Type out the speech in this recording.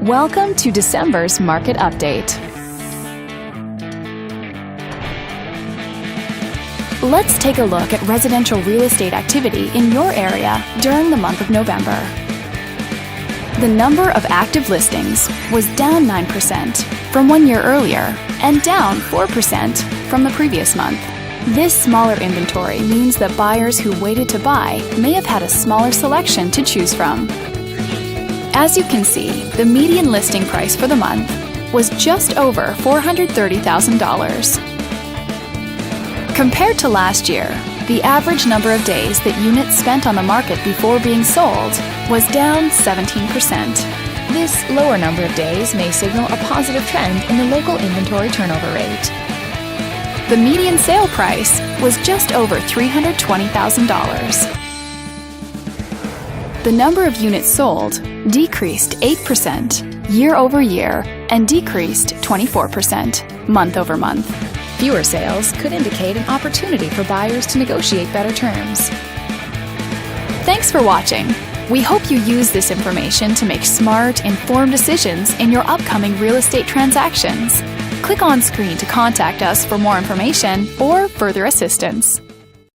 Welcome to December's Market Update. Let's take a look at residential real estate activity in your area during the month of November. The number of active listings was down 9% from 1 year earlier and down 4% from the previous month. This smaller inventory means that buyers who waited to buy may have had a smaller selection to choose from. As you can see, the median listing price for the month was just over $430,000. Compared to last year, the average number of days that units spent on the market before being sold was down 17%. This lower number of days may signal a positive trend in the local inventory turnover rate. The median sale price was just over $320,000. The number of units sold decreased 8% year over year and decreased 24% month over month. Fewer sales could indicate an opportunity for buyers to negotiate better terms. Thanks for watching. We hope you use this information to make smart, informed decisions in your upcoming real estate transactions. Click on screen to contact us for more information or further assistance.